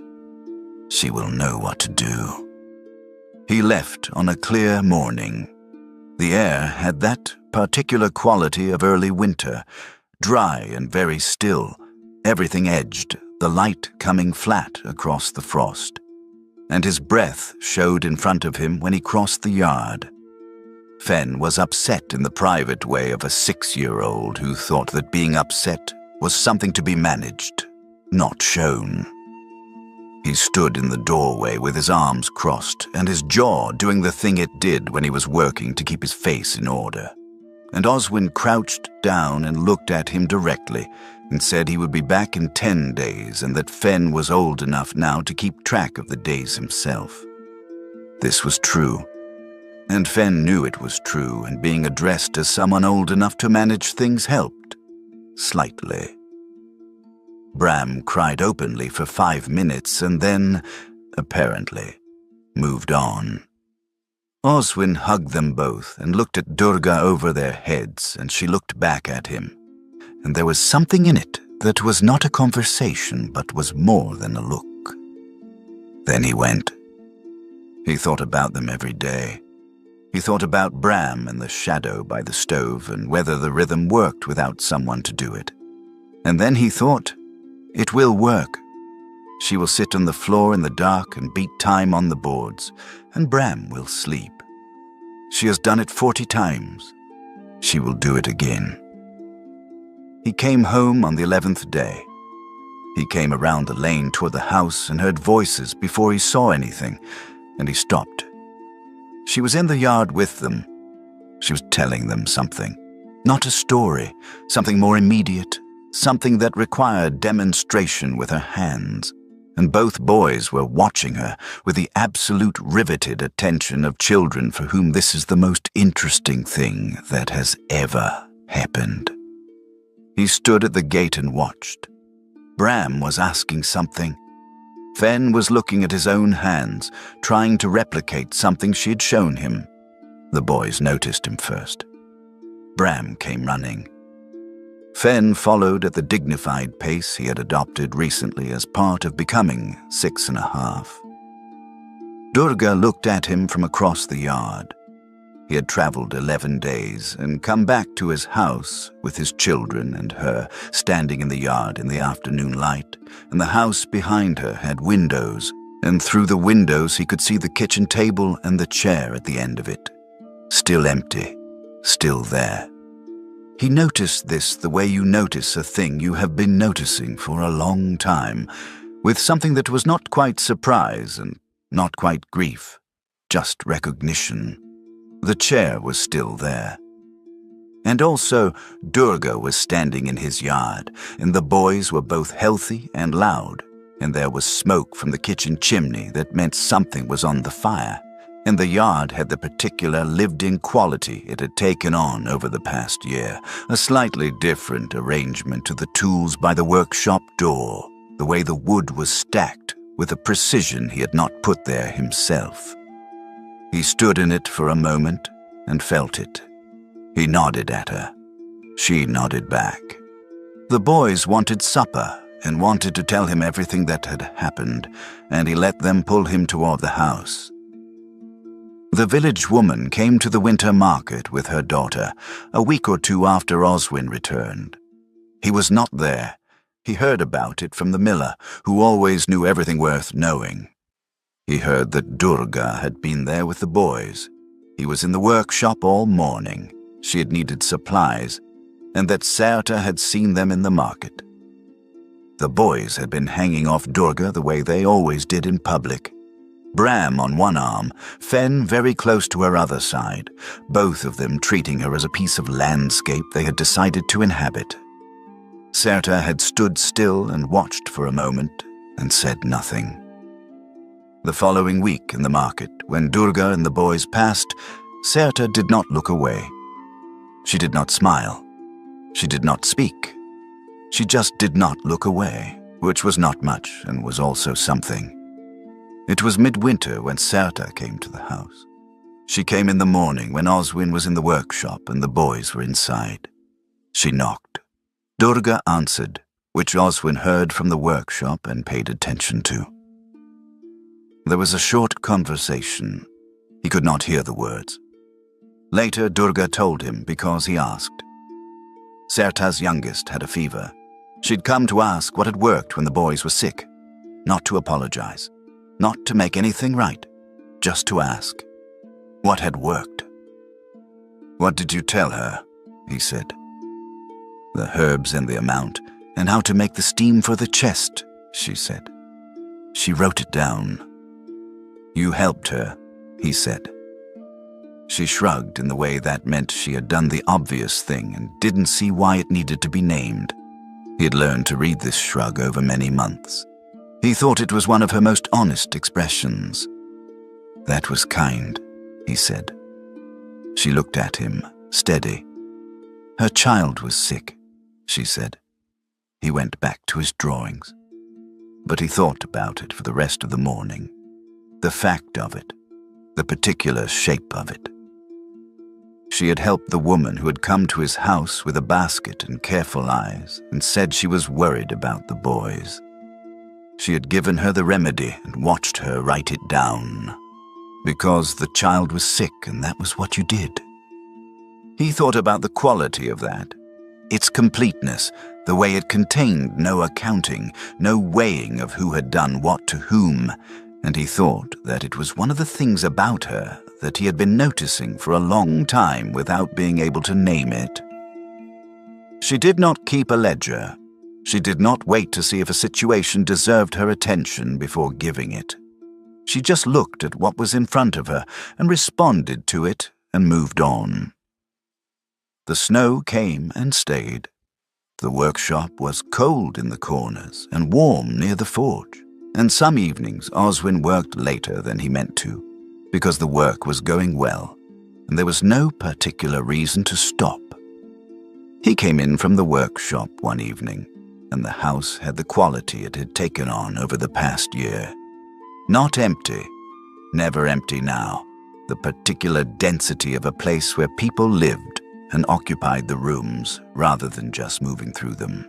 she will know what to do. He left on a clear morning. The air had that particular quality of early winter, dry and very still, everything edged, the light coming flat across the frost. And his breath showed in front of him when he crossed the yard. Fen was upset in the private way of a 6-year-old who thought that being upset was something to be managed, not shown. He stood in the doorway with his arms crossed and his jaw doing the thing it did when he was working to keep his face in order. And Oswin crouched down and looked at him directly and said he would be back in 10 days and that Fen was old enough now to keep track of the days himself. This was true, and Fen knew it was true, and being addressed as someone old enough to manage things helped, slightly. Bram cried openly for 5 minutes and then, apparently, moved on. Oswin hugged them both and looked at Durga over their heads, and she looked back at him. And there was something in it that was not a conversation but was more than a look. Then he went. He thought about them every day. He thought about Bram and the shadow by the stove and whether the rhythm worked without someone to do it. And then he thought, it will work. She will sit on the floor in the dark and beat time on the boards, and Bram will sleep. She has done it 40 times. She will do it again. He came home on the 11th day. He came around the lane toward the house and heard voices before he saw anything, and he stopped. She was in the yard with them. She was telling them something. Not a story, something more immediate, something that required demonstration with her hands. And both boys were watching her with the absolute riveted attention of children for whom this is the most interesting thing that has ever happened. He stood at the gate and watched. Bram was asking something. Fen was looking at his own hands, trying to replicate something she had shown him. The boys noticed him first. Bram came running. Fen followed at the dignified pace he had adopted recently as part of becoming 6.5. Durga looked at him from across the yard. He had traveled 11 days and come back to his house with his children and her standing in the yard in the afternoon light, and the house behind her had windows, and through the windows he could see the kitchen table and the chair at the end of it, still empty, still there. He noticed this the way you notice a thing you have been noticing for a long time, with something that was not quite surprise and not quite grief, just recognition. The chair was still there. And also, Durga was standing in his yard, and the boys were both healthy and loud, and there was smoke from the kitchen chimney that meant something was on the fire, and the yard had the particular lived-in quality it had taken on over the past year, a slightly different arrangement to the tools by the workshop door, the way the wood was stacked with a precision he had not put there himself. He stood in it for a moment and felt it. He nodded at her. She nodded back. The boys wanted supper and wanted to tell him everything that had happened, and he let them pull him toward the house. The village woman came to the winter market with her daughter, a week or two after Oswin returned. He was not there. He heard about it from the miller, who always knew everything worth knowing. He heard that Durga had been there with the boys. He was in the workshop all morning. She had needed supplies, and that Saarta had seen them in the market. The boys had been hanging off Durga the way they always did in public. Bram on one arm, Fen very close to her other side, both of them treating her as a piece of landscape they had decided to inhabit. Saarta had stood still and watched for a moment and said nothing. The following week in the market, when Durga and the boys passed, Saarta did not look away. She did not smile. She did not speak. She just did not look away, which was not much and was also something. It was midwinter when Saarta came to the house. She came in the morning when Oswin was in the workshop and the boys were inside. She knocked. Durga answered, which Oswin heard from the workshop and paid attention to. There was a short conversation. He could not hear the words. Later, Durga told him because he asked. Saarta's youngest had a fever. She'd come to ask what had worked when the boys were sick. Not to apologize. Not to make anything right. Just to ask. What had worked? What did you tell her? He said. The herbs and the amount, and how to make the steam for the chest, she said. She wrote it down. You helped her, he said. She shrugged in the way that meant she had done the obvious thing and didn't see why it needed to be named. He had learned to read this shrug over many months. He thought it was one of her most honest expressions. That was kind, he said. She looked at him, steady. Her child was sick, she said. He went back to his drawings. But he thought about it for the rest of the morning. The fact of it. The particular shape of it. She had helped the woman who had come to his house with a basket and careful eyes and said she was worried about the boys. She had given her the remedy and watched her write it down. Because the child was sick and that was what you did. He thought about the quality of that. Its completeness, the way it contained no accounting, no weighing of who had done what to whom, and he thought that it was one of the things about her that he had been noticing for a long time without being able to name it. She did not keep a ledger. She did not wait to see if a situation deserved her attention before giving it. She just looked at what was in front of her and responded to it and moved on. The snow came and stayed. The workshop was cold in the corners and warm near the forge. And some evenings Oswin worked later than he meant to, because the work was going well, and there was no particular reason to stop. He came in from the workshop one evening, and the house had the quality it had taken on over the past year. Not empty, never empty now, the particular density of a place where people lived and occupied the rooms rather than just moving through them.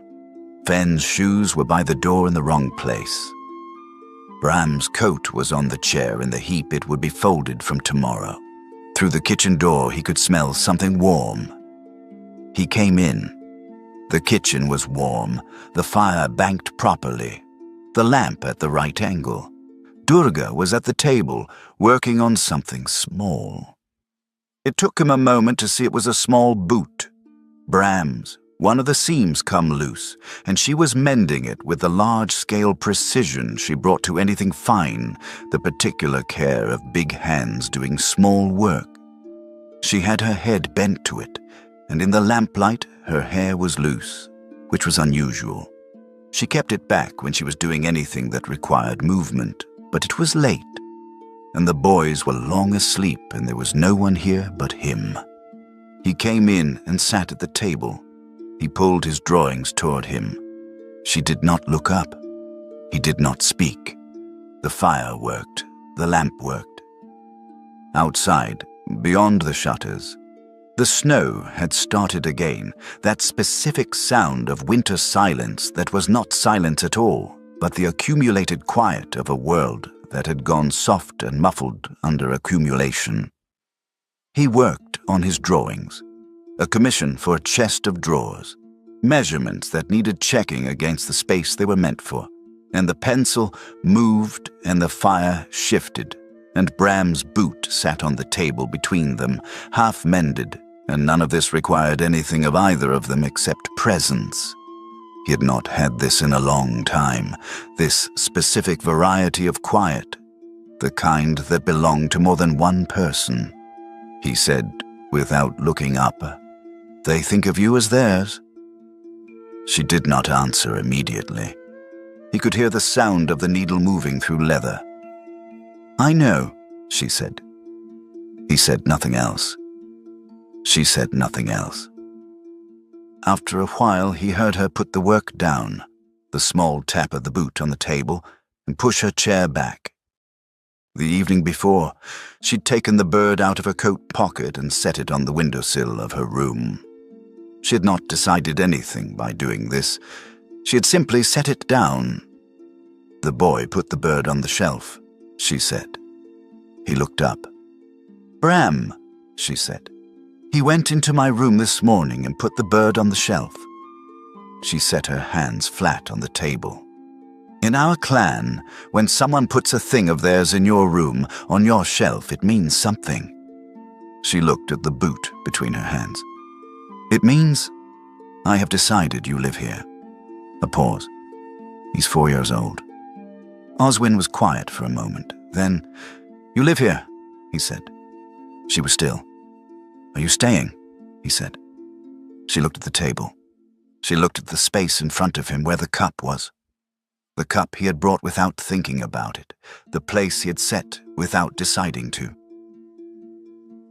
Fenn's shoes were by the door in the wrong place. Bram's coat was on the chair in the heap it would be folded from tomorrow. Through the kitchen door he could smell something warm. He came in. The kitchen was warm, the fire banked properly, the lamp at the right angle. Durga was at the table, working on something small. It took him a moment to see it was a small boot. Bram's, one of the seams come loose, and she was mending it with the large-scale precision she brought to anything fine, the particular care of big hands doing small work. She had her head bent to it, and in the lamplight her hair was loose, which was unusual. She kept it back when she was doing anything that required movement, but it was late, and the boys were long asleep, and there was no one here but him. He came in and sat at the table. He pulled his drawings toward him. She did not look up. He did not speak. The fire worked. The lamp worked. Outside, beyond the shutters, the snow had started again, that specific sound of winter silence that was not silence at all, but the accumulated quiet of a world that had gone soft and muffled under accumulation. He worked on his drawings, a commission for a chest of drawers, measurements that needed checking against the space they were meant for, and the pencil moved and the fire shifted, and Bram's boot sat on the table between them, half mended, and none of this required anything of either of them except presence. He had not had this in a long time, this specific variety of quiet, the kind that belonged to more than one person. He said, without looking up, "They think of you as theirs." She did not answer immediately. He could hear the sound of the needle moving through leather. "I know," she said. He said nothing else. She said nothing else. After a while, he heard her put the work down, the small tap of the boot on the table, and push her chair back. The evening before, she'd taken the bird out of her coat pocket and set it on the windowsill of her room. She had not decided anything by doing this. She had simply set it down. "The boy put the bird on the shelf," she said. He looked up. "Bram," she said. "He went into my room this morning and put the bird on the shelf." She set her hands flat on the table. "In our clan, when someone puts a thing of theirs in your room, on your shelf, it means something." She looked at the boot between her hands. "It means, I have decided you live here." A pause. "He's 4 years old." Oswin was quiet for a moment. Then, "You live here," he said. She was still. "Are you staying?" he said. She looked at the table. She looked at the space in front of him where the cup was. The cup he had brought without thinking about it, the place he had set without deciding to.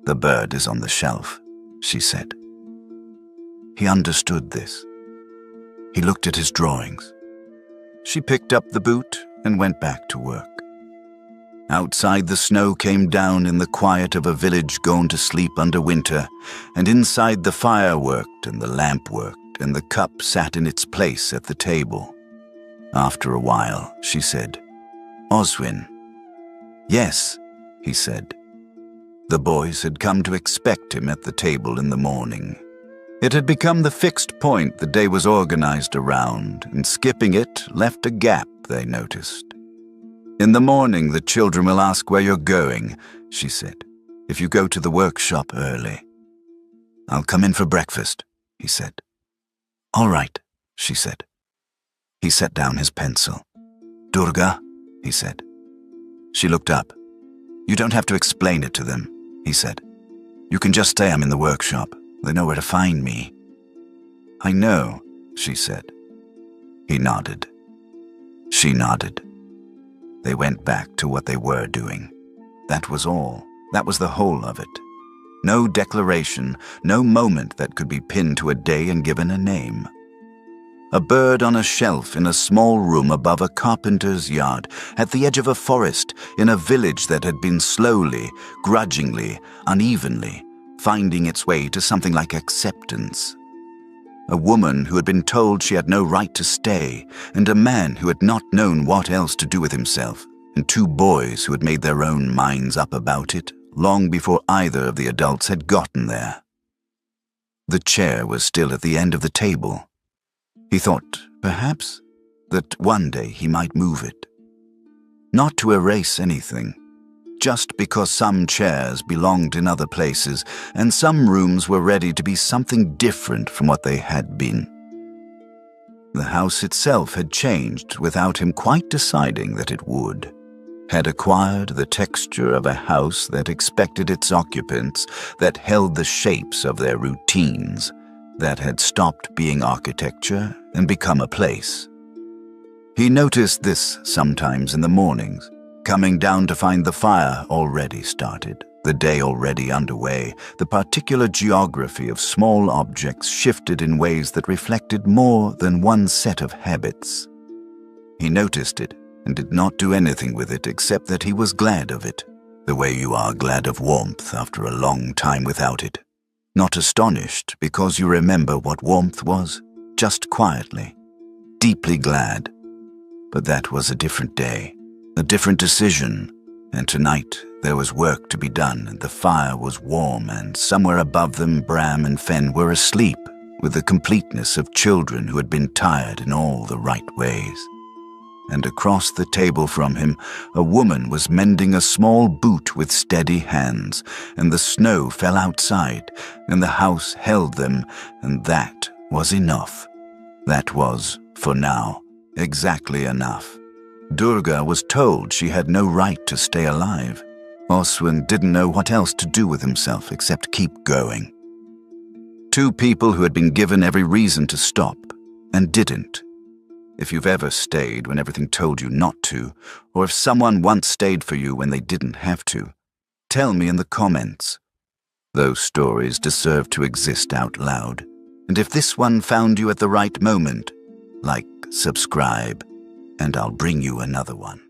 "The bird is on the shelf," she said. He understood this. He looked at his drawings. She picked up the boot and went back to work. Outside, the snow came down in the quiet of a village gone to sleep under winter, and inside the fire worked and the lamp worked, and the cup sat in its place at the table. After a while, she said, "Oswin." "Yes," he said. The boys had come to expect him at the table in the morning. It had become the fixed point the day was organized around, and skipping it left a gap, they noticed. "In the morning, the children will ask where you're going," she said, "if you go to the workshop early." "I'll come in for breakfast," he said. "All right," she said. He set down his pencil. "Durga," he said. She looked up. "You don't have to explain it to them," he said. "You can just say I'm in the workshop. They know where to find me." "I know," she said. He nodded. She nodded. They went back to what they were doing. That was all. That was the whole of it. No declaration, no moment that could be pinned to a day and given a name. A bird on a shelf in a small room above a carpenter's yard, at the edge of a forest, in a village that had been slowly, grudgingly, unevenly, finding its way to something like acceptance. A woman who had been told she had no right to stay, and a man who had not known what else to do with himself, and 2 boys who had made their own minds up about it long before either of the adults had gotten there. The chair was still at the end of the table. He thought, perhaps, that one day he might move it. Not to erase anything, just because some chairs belonged in other places and some rooms were ready to be something different from what they had been. The house itself had changed without him quite deciding that it would, had acquired the texture of a house that expected its occupants, that held the shapes of their routines, that had stopped being architecture and become a place. He noticed this sometimes in the mornings, coming down to find the fire already started, the day already underway, the particular geography of small objects shifted in ways that reflected more than one set of habits. He noticed it and did not do anything with it except that he was glad of it, the way you are glad of warmth after a long time without it. Not astonished because you remember what warmth was, just quietly, deeply glad. But that was a different day, a different decision, and tonight there was work to be done, and the fire was warm, and somewhere above them Bram and Fen were asleep with the completeness of children who had been tired in all the right ways. And across the table from him, a woman was mending a small boot with steady hands, and the snow fell outside, and the house held them, and that was enough. That was, for now, exactly enough. Durga was told she had no right to stay alive. Oswin didn't know what else to do with himself except keep going. Two people who had been given every reason to stop, and didn't. If you've ever stayed when everything told you not to, or if someone once stayed for you when they didn't have to, tell me in the comments. Those stories deserve to exist out loud, and if this one found you at the right moment, like, subscribe, and I'll bring you another one.